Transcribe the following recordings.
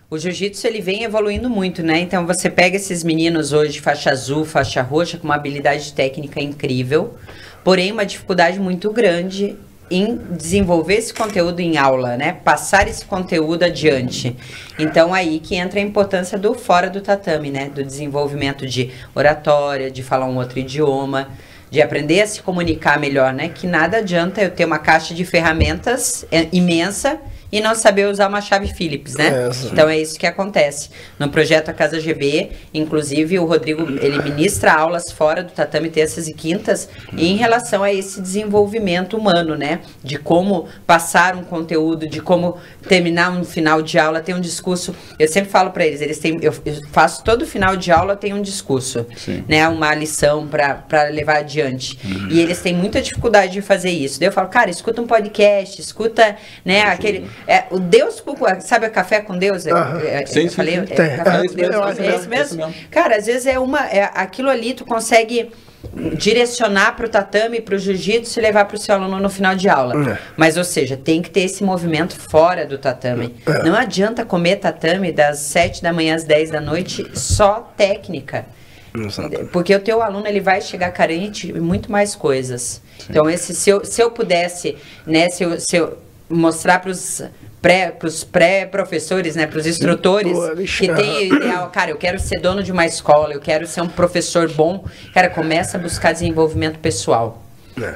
O jiu-jitsu, ele vem evoluindo muito, né? Então, você pega esses meninos hoje, faixa azul, faixa roxa, com uma habilidade técnica incrível, porém uma dificuldade muito grande em desenvolver esse conteúdo em aula, né? Passar esse conteúdo adiante. Então, aí que entra a importância do fora do tatame, né? Do desenvolvimento de oratória, de falar um outro idioma, de aprender a se comunicar melhor, né? Que nada adianta eu ter uma caixa de ferramentas imensa e não saber usar uma chave Phillips, né? Então é isso que acontece. No projeto A Casa GB, inclusive o Rodrigo, ele ministra aulas fora do tatame terças e quintas em relação a esse desenvolvimento humano, né? De como passar um conteúdo, de como terminar um final de aula, ter um discurso. Eu sempre falo para eles têm, eu faço todo final de aula, tem um discurso, né? Uma lição para levar adiante. E eles têm muita dificuldade de fazer isso. Daí eu falo, cara, escuta um podcast, escuta, né, aquele... o Deus, sabe, Café com Deus? Sim, falei, sim. Café com Deus, é esse mesmo? Cara, às vezes aquilo ali tu consegue direcionar para o tatame, para o jiu-jitsu e levar para o seu aluno no final de aula. Mas, ou seja, tem que ter esse movimento fora do tatame. Não adianta comer tatame das 7 da manhã às 10 da noite só técnica. Porque o teu aluno, ele vai chegar carente de muito mais coisas. Sim. Então, se eu pudesse, né, se eu mostrar para os pré-professores, né, para os instrutores que tem ideal, cara, eu quero ser dono de uma escola, eu quero ser um professor bom, cara, começa a buscar desenvolvimento pessoal,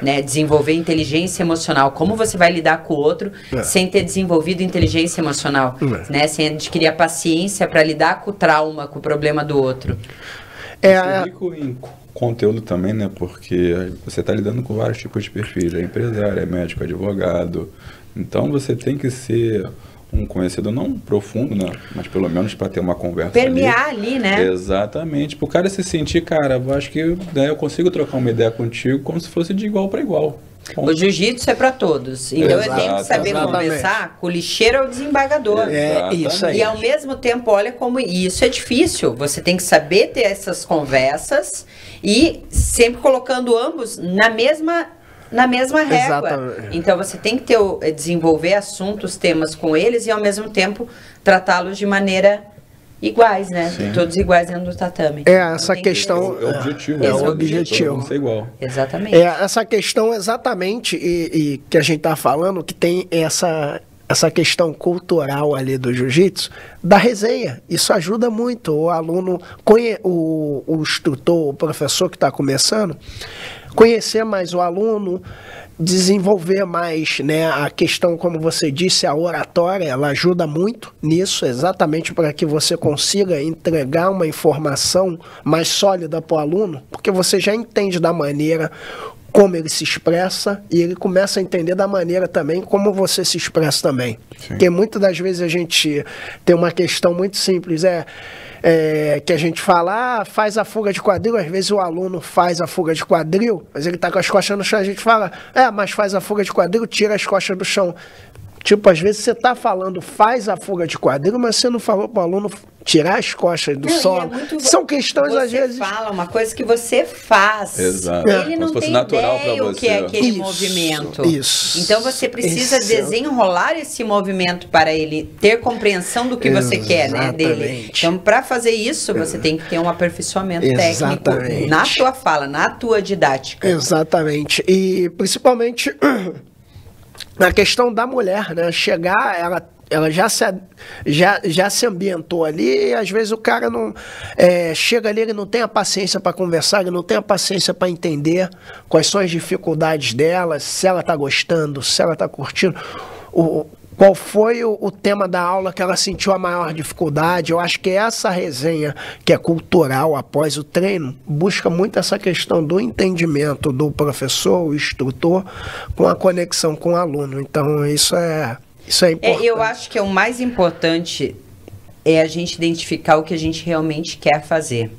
né, desenvolver inteligência emocional, como você vai lidar com o outro sem ter desenvolvido inteligência emocional, né, sem adquirir a paciência para lidar com o trauma, com o problema do outro. É rico em conteúdo também, né, porque você está lidando com vários tipos de perfis, é empresário, é médico, advogado. Então você tem que ser um conhecedor não profundo, né? Mas pelo menos para ter uma conversa. Permear ali, né? Exatamente. Para o cara se sentir, cara, eu acho que eu consigo trocar uma ideia contigo como se fosse de igual para igual. O jiu-jitsu é para todos. Então eu tenho que saber conversar com o lixeiro ou o desembargador. Isso aí. E ao mesmo tempo, olha como isso é difícil. Você tem que saber ter essas conversas e sempre colocando ambos na mesma régua. Exatamente. Então você tem que desenvolver assuntos, temas com eles e ao mesmo tempo tratá-los de maneira iguais, né? Sim. Todos iguais dentro do tatame. Essa questão é o objetivo. É o objetivo. Ser igual. Exatamente. Essa questão exatamente e que a gente tá falando, que tem essa questão cultural ali do jiu-jitsu, da resenha. Isso ajuda muito o aluno, o instrutor, o professor que está começando, conhecer mais o aluno, desenvolver mais, né, a questão, como você disse, a oratória, ela ajuda muito nisso, exatamente para que você consiga entregar uma informação mais sólida para o aluno, porque você já entende da maneira como ele se expressa e ele começa a entender da maneira também como você se expressa também. Sim. Porque muitas das vezes a gente tem uma questão muito simples, que a gente fala, faz a fuga de quadril, às vezes o aluno faz a fuga de quadril, mas ele está com as costas no chão, a gente fala, mas faz a fuga de quadril, tira as costas do chão. Tipo, às vezes você está falando, faz a fuga de quadril, mas você não falou para o aluno tirar as costas do solo. São questões, às vezes... Você fala uma coisa que você faz. Exato. Ele não tem ideia o que é aquele movimento. Isso. Então você precisa desenrolar esse movimento para ele ter compreensão do que você quer, né, dele. Então, para fazer isso, você tem que ter um aperfeiçoamento técnico na tua fala, na tua didática. Exatamente. E principalmente... na questão da mulher, né? Chegar, ela já se ambientou ali e às vezes o cara não chega ali, ele não tem a paciência para conversar, ele não tem a paciência para entender quais são as dificuldades dela, se ela está gostando, se ela está curtindo, qual foi o tema da aula que ela sentiu a maior dificuldade. Eu acho que essa resenha, que é cultural após o treino, busca muito essa questão do entendimento do professor, o instrutor, com a conexão com o aluno. Então, isso é importante. Eu acho que o mais importante é a gente identificar o que a gente realmente quer fazer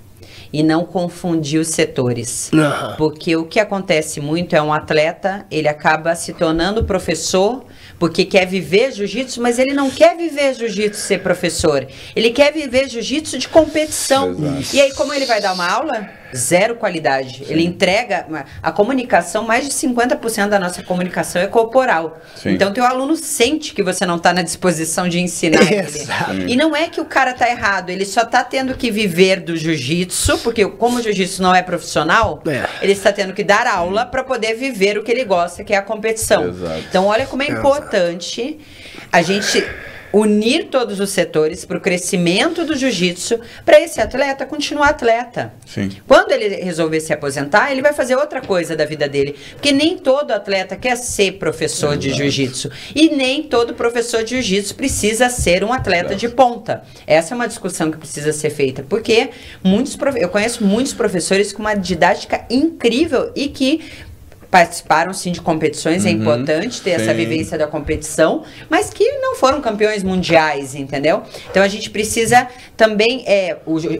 e não confundir os setores. Porque o que acontece muito é um atleta, ele acaba se tornando professor porque quer viver jiu-jitsu, mas ele não quer viver jiu-jitsu ser professor. Ele quer viver jiu-jitsu de competição. Exato. E aí, como ele vai dar uma aula? zero qualidade. Ele entrega a comunicação, mais de 50% da nossa comunicação é corporal. Sim. Então, teu aluno sente que você não está na disposição de ensinar ele. E não é que o cara tá errado, ele só tá tendo que viver do jiu-jitsu, porque como o jiu-jitsu não é profissional, ele está tendo que dar aula para poder viver o que ele gosta, que é a competição. Exato. Então, olha como é importante a gente unir todos os setores para o crescimento do jiu-jitsu, para esse atleta continuar atleta. Sim. Quando ele resolver se aposentar, ele vai fazer outra coisa da vida dele. Porque nem todo atleta quer ser professor de jiu-jitsu. E nem todo professor de jiu-jitsu precisa ser um atleta de ponta. Essa é uma discussão que precisa ser feita. Porque eu conheço muitos professores com uma didática incrível e que participaram sim de competições, é importante ter essa vivência da competição, mas que não foram campeões mundiais, entendeu? Então a gente precisa também,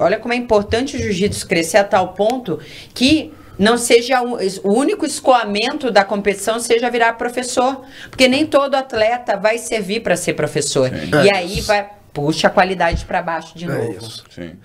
olha como é importante o jiu-jitsu crescer a tal ponto que não seja o único escoamento da competição seja virar professor, porque nem todo atleta vai servir para ser professor. Sim. E aí puxa a qualidade para baixo de novo. Isso. Sim.